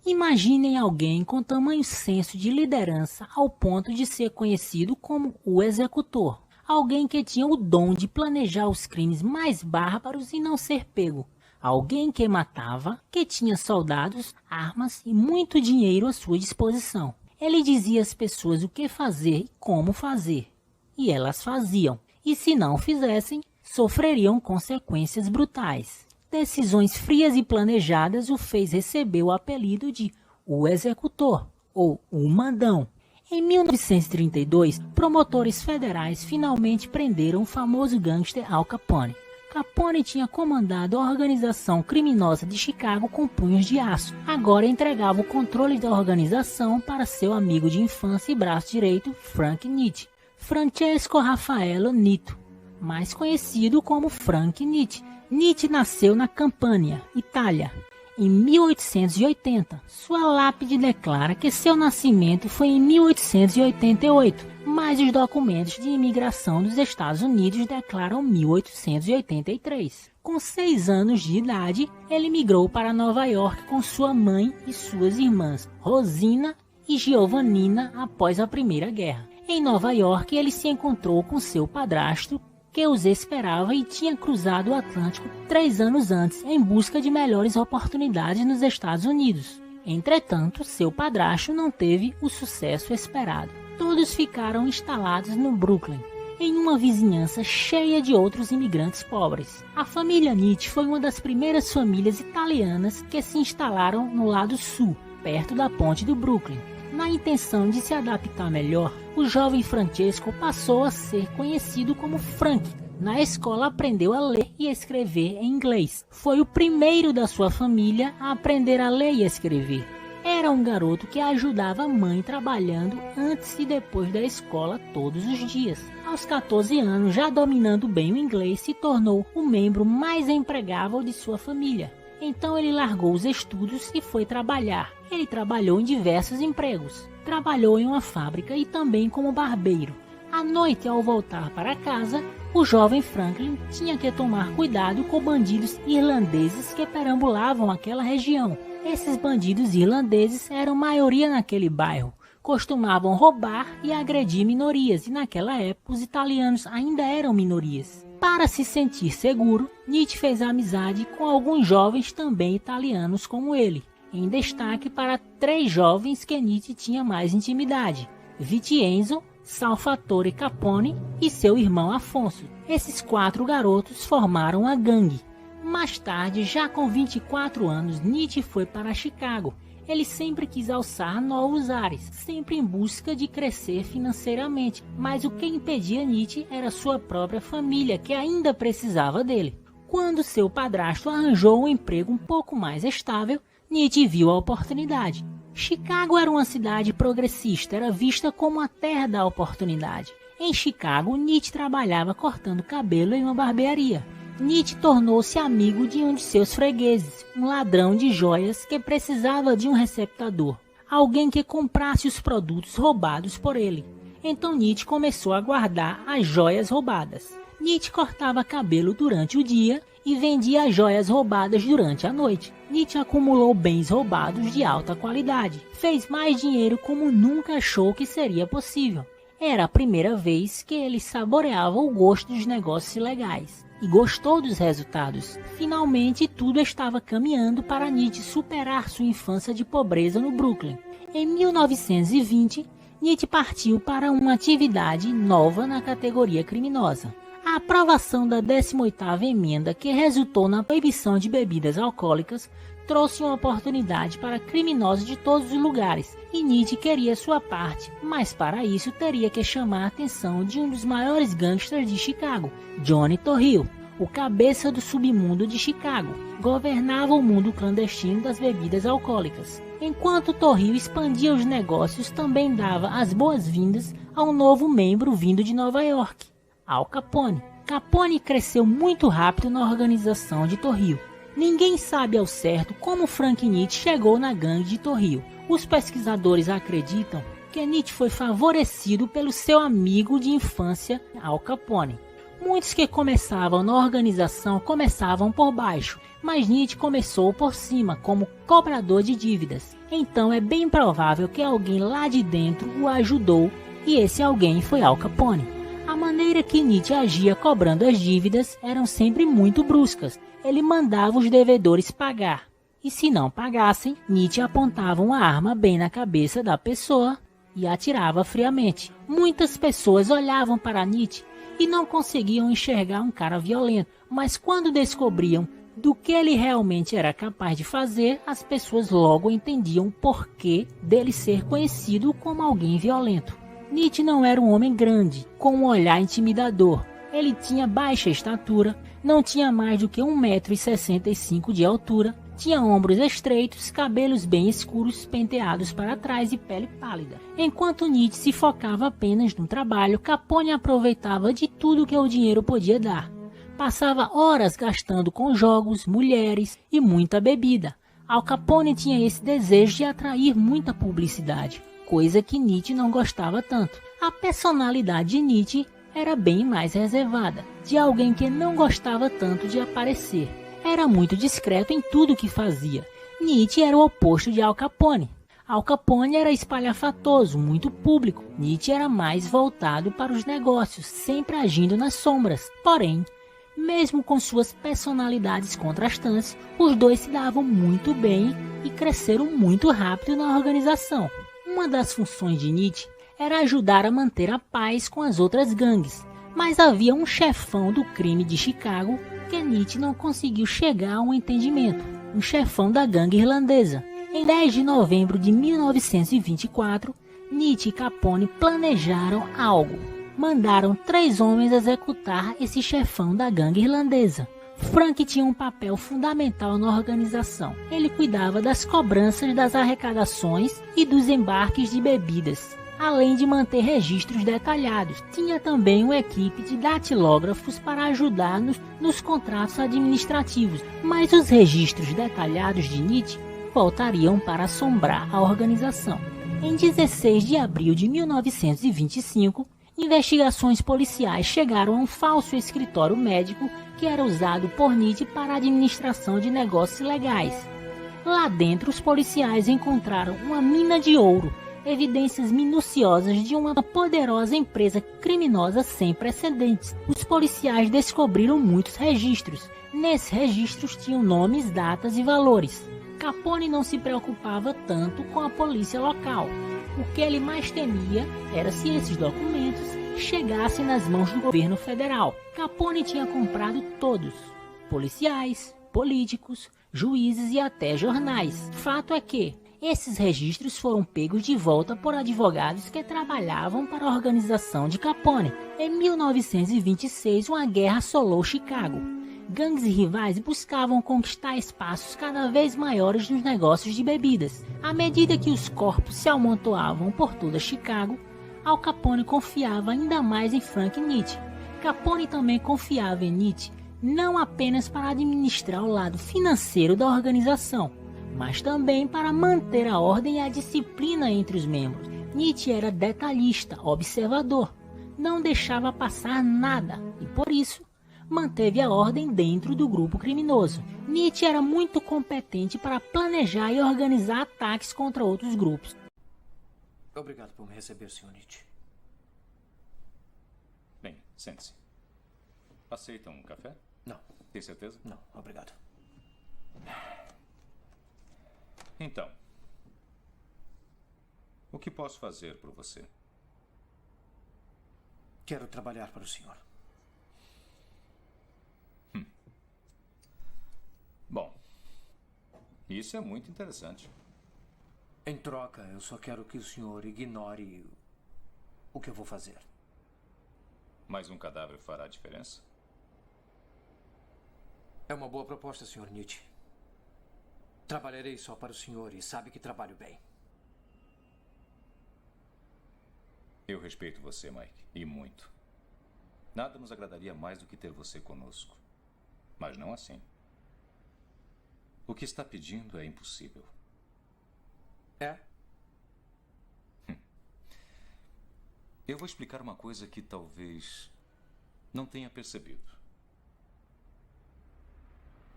Imaginem alguém com tamanho senso de liderança ao ponto de ser conhecido como o executor. Alguém que tinha o dom de planejar os crimes mais bárbaros e não ser pego. Alguém que matava, que tinha soldados, armas e muito dinheiro à sua disposição. Ele dizia às pessoas o que fazer e como fazer. E elas faziam. E se não fizessem, sofreriam consequências brutais. Decisões frias e planejadas o fez receber o apelido de o executor ou o mandão. Em 1932, promotores federais finalmente prenderam o famoso gangster Al Capone. Capone tinha comandado a organização criminosa de Chicago com punhos de aço. Agora entregava o controle da organização para seu amigo de infância e braço direito, Frank Nitti. Francesco Raffaello Nitto, mais conhecido como Frank Nitti. Nitti nasceu na Campania, Itália, em 1880. Sua lápide declara que seu nascimento foi em 1888, mas os documentos de imigração dos Estados Unidos declaram 1883. Com 6 anos de idade, ele migrou para Nova York com sua mãe e suas irmãs, Rosina e Giovannina, após a Primeira Guerra. Em Nova York, ele se encontrou com seu padrasto, que os esperava e tinha cruzado o Atlântico 3 anos antes em busca de melhores oportunidades nos Estados Unidos. Entretanto, seu padrasto não teve o sucesso esperado. Todos ficaram instalados no Brooklyn, em uma vizinhança cheia de outros imigrantes pobres. A família Nitti foi uma das primeiras famílias italianas que se instalaram no lado sul, perto da ponte do Brooklyn. Na intenção de se adaptar melhor, o jovem Francesco passou a ser conhecido como Frank. Na escola aprendeu a ler e escrever em inglês. Foi o primeiro da sua família a aprender a ler e escrever. Era um garoto que ajudava a mãe trabalhando antes e depois da escola todos os dias. Aos 14 anos, já dominando bem o inglês, se tornou o membro mais empregável de sua família. Então ele largou os estudos e foi trabalhar. Ele trabalhou em diversos empregos. Trabalhou em uma fábrica e também como barbeiro. À noite, ao voltar para casa, o jovem Franklin tinha que tomar cuidado com bandidos irlandeses que perambulavam aquela região. Esses bandidos irlandeses eram maioria naquele bairro. Costumavam roubar e agredir minorias, e naquela época os italianos ainda eram minorias. Para se sentir seguro, Nitti fez amizade com alguns jovens também italianos como ele, em destaque para 3 jovens que Nitti tinha mais intimidade: Vincenzo, Salvatore Capone e seu irmão Afonso. Esses 4 garotos formaram a gangue. Mais tarde, já com 24 anos, Nitti foi para Chicago. Ele sempre quis alçar novos ares, sempre em busca de crescer financeiramente, mas o que impedia Nitti era sua própria família, que ainda precisava dele. Quando seu padrasto arranjou um emprego um pouco mais estável, Nitti viu a oportunidade. Chicago era uma cidade progressista, era vista como a terra da oportunidade. Em Chicago, Nitti trabalhava cortando cabelo em uma barbearia. Nitti tornou-se amigo de um de seus fregueses, um ladrão de joias que precisava de um receptador, alguém que comprasse os produtos roubados por ele. Então Nitti começou a guardar as joias roubadas. Nitti cortava cabelo durante o dia e vendia as joias roubadas durante a noite. Nitti acumulou bens roubados de alta qualidade. Fez mais dinheiro como nunca achou que seria possível. Era a primeira vez que ele saboreava o gosto dos negócios ilegais. E gostou dos resultados. Finalmente, tudo estava caminhando para Nitti superar sua infância de pobreza no Brooklyn. Em 1920, Nitti partiu para uma atividade nova na categoria criminosa. A aprovação da 18ª emenda, que resultou na proibição de bebidas alcoólicas, trouxe uma oportunidade para criminosos de todos os lugares, e Nitti queria sua parte, mas para isso teria que chamar a atenção de um dos maiores gangsters de Chicago, Johnny Torrio, o cabeça do submundo de Chicago. Governava o mundo clandestino das bebidas alcoólicas. Enquanto Torrio expandia os negócios, também dava as boas-vindas a um novo membro vindo de Nova York, Al Capone. Capone cresceu muito rápido na organização de Torrio. Ninguém sabe ao certo como Frank Nitti chegou na gangue de Torrio. Os pesquisadores acreditam que Nitti foi favorecido pelo seu amigo de infância, Al Capone. Muitos que começavam na organização começavam por baixo, mas Nietzsche começou por cima como cobrador de dívidas. Então é bem provável que alguém lá de dentro o ajudou e esse alguém foi Al Capone. A maneira que Nietzsche agia cobrando as dívidas eram sempre muito bruscas. Ele mandava os devedores pagar. E se não pagassem, Nietzsche apontava uma arma bem na cabeça da pessoa e atirava friamente. Muitas pessoas olhavam para Nietzsche e não conseguiam enxergar um cara violento, mas quando descobriam do que ele realmente era capaz de fazer, as pessoas logo entendiam o porquê dele ser conhecido como alguém violento. Nietzsche não era um homem grande, com um olhar intimidador. Ele tinha baixa estatura, não tinha mais do que 1,65 m de altura, tinha ombros estreitos, cabelos bem escuros penteados para trás e pele pálida. Enquanto Nietzsche se focava apenas no trabalho, Capone aproveitava de tudo que o dinheiro podia dar. Passava horas gastando com jogos, mulheres e muita bebida. Al Capone tinha esse desejo de atrair muita publicidade, coisa que Nietzsche não gostava tanto. A personalidade de Nietzsche era bem mais reservada, de alguém que não gostava tanto de aparecer. Era muito discreto em tudo que fazia. Nietzsche era o oposto de Al Capone. Al Capone era espalhafatoso, muito público. Nietzsche era mais voltado para os negócios, sempre agindo nas sombras. Porém, mesmo com suas personalidades contrastantes, os dois se davam muito bem e cresceram muito rápido na organização. Uma das funções de Nietzsche era ajudar a manter a paz com as outras gangues, mas havia um chefão do crime de Chicago que Nietzsche não conseguiu chegar a um entendimento, um chefão da gangue irlandesa. Em 10 de novembro de 1924, Nietzsche e Capone planejaram algo. Mandaram 3 homens executar esse chefão da gangue irlandesa. Frank tinha um papel fundamental na organização. Ele cuidava das cobranças das arrecadações e dos embarques de bebidas, além de manter registros detalhados. Tinha também uma equipe de datilógrafos para ajudar nos contratos administrativos, mas os registros detalhados de Nietzsche voltariam para assombrar a organização. Em 16 de abril de 1925, investigações policiais chegaram a um falso escritório médico que era usado por Nietzsche para a administração de negócios ilegais. Lá dentro, os policiais encontraram uma mina de ouro, evidências minuciosas de uma poderosa empresa criminosa sem precedentes. Os policiais descobriram muitos registros. Nesses registros tinham nomes, datas e valores. Capone não se preocupava tanto com a polícia local. O que ele mais temia era se esses documentos chegassem nas mãos do governo federal. Capone tinha comprado todos: policiais, políticos, juízes e até jornais. Fato é que esses registros foram pegos de volta por advogados que trabalhavam para a organização de Capone. Em 1926, uma guerra assolou Chicago. Gangues rivais buscavam conquistar espaços cada vez maiores nos negócios de bebidas. À medida que os corpos se amontoavam por toda Chicago, Al Capone confiava ainda mais em Frank Nietzsche. Capone também confiava em Nietzsche não apenas para administrar o lado financeiro da organização, mas também para manter a ordem e a disciplina entre os membros. Nietzsche era detalhista, observador, não deixava passar nada e, por isso, manteve a ordem dentro do grupo criminoso. Nietzsche era muito competente para planejar e organizar ataques contra outros grupos. Obrigado por me receber, Sr. Nietzsche. Bem, sente-se. Aceita um café? Não. Tem certeza? Não, obrigado. Então, o que posso fazer por você? Quero trabalhar para o senhor. Bom, isso é muito interessante. Em troca, eu só quero que o senhor ignore o que eu vou fazer. Mas um cadáver fará a diferença? É uma boa proposta, Sr. Nietzsche. Trabalharei só para o senhor e sabe que trabalho bem. Eu respeito você, Mike, e muito. Nada nos agradaria mais do que ter você conosco. Mas não assim. O que está pedindo é impossível. É? Eu vou explicar uma coisa que talvez não tenha percebido.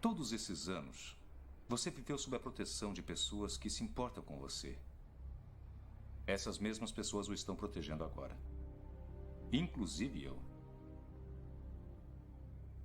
Todos esses anos, você viveu sob a proteção de pessoas que se importam com você. Essas mesmas pessoas o estão protegendo agora. Inclusive eu.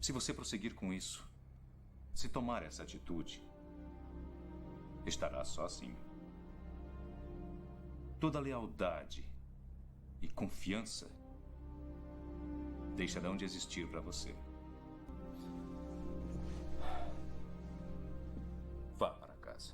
Se você prosseguir com isso, se tomar essa atitude, estará sozinho. Toda lealdade e confiança deixarão de existir para você. Vá para casa.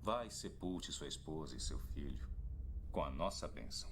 Vá e sepulte sua esposa e seu filho com a nossa bênção.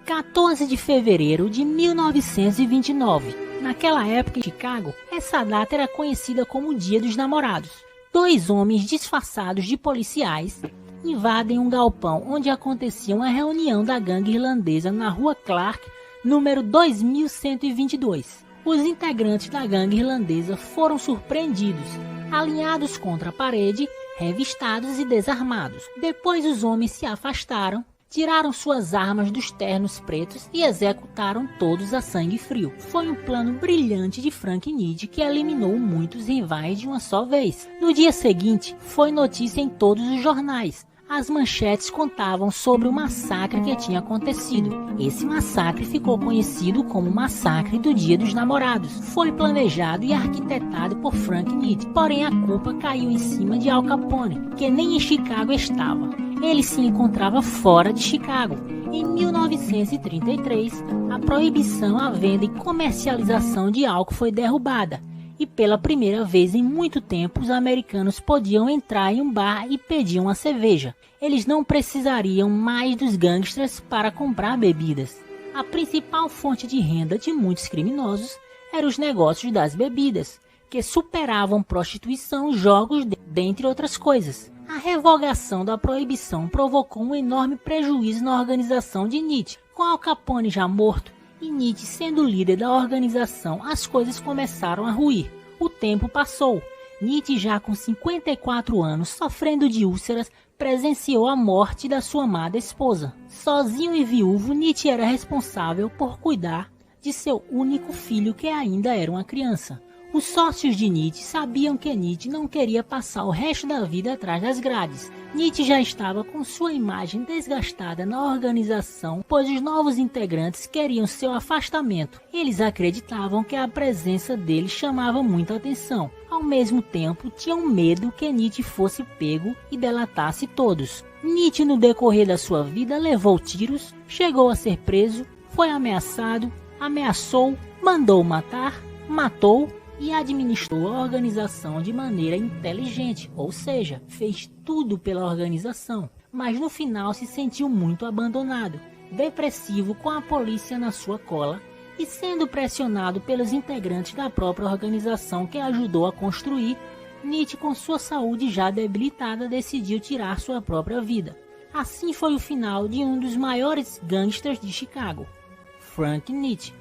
14 de fevereiro de 1929. Naquela época em Chicago, essa data era conhecida como o Dia dos Namorados. 2 homens disfarçados de policiais invadem um galpão onde acontecia uma reunião da gangue irlandesa na Rua Clark, número 2122. Os integrantes da gangue irlandesa foram surpreendidos, alinhados contra a parede, revistados e desarmados. Depois os homens se afastaram, tiraram suas armas dos ternos pretos e executaram todos a sangue frio. Foi um plano brilhante de Frank Nitti que eliminou muitos rivais de uma só vez. No dia seguinte, foi notícia em todos os jornais. As manchetes contavam sobre o massacre que tinha acontecido. Esse massacre ficou conhecido como o Massacre do Dia dos Namorados. Foi planejado e arquitetado por Frank Nitti, porém a culpa caiu em cima de Al Capone, que nem em Chicago estava. Ele se encontrava fora de Chicago. Em 1933, a proibição à venda e comercialização de álcool foi derrubada. E pela primeira vez em muito tempo, os americanos podiam entrar em um bar e pedir uma cerveja. Eles não precisariam mais dos gangsters para comprar bebidas. A principal fonte de renda de muitos criminosos eram os negócios das bebidas, que superavam prostituição, jogos, dentre outras coisas. A revogação da proibição provocou um enorme prejuízo na organização de Nitti. Com Al Capone já morto, e Nitti sendo líder da organização, as coisas começaram a ruir. O tempo passou. Nitti, já com 54 anos, sofrendo de úlceras, presenciou a morte da sua amada esposa. Sozinho e viúvo, Nitti era responsável por cuidar de seu único filho, que ainda era uma criança. Os sócios de Nitti sabiam que Nitti não queria passar o resto da vida atrás das grades. Nitti já estava com sua imagem desgastada na organização, pois os novos integrantes queriam seu afastamento. Eles acreditavam que a presença dele chamava muita atenção. Ao mesmo tempo, tinham medo que Nitti fosse pego e delatasse todos. Nitti, no decorrer da sua vida, levou tiros, chegou a ser preso, foi ameaçado, ameaçou, mandou matar, matou e administrou a organização de maneira inteligente, ou seja, fez tudo pela organização, mas no final se sentiu muito abandonado, depressivo, com a polícia na sua cola e sendo pressionado pelos integrantes da própria organização que ajudou a construir. Nitti, com sua saúde já debilitada, decidiu tirar sua própria vida. Assim foi o final de um dos maiores gangsters de Chicago, Frank Nitti.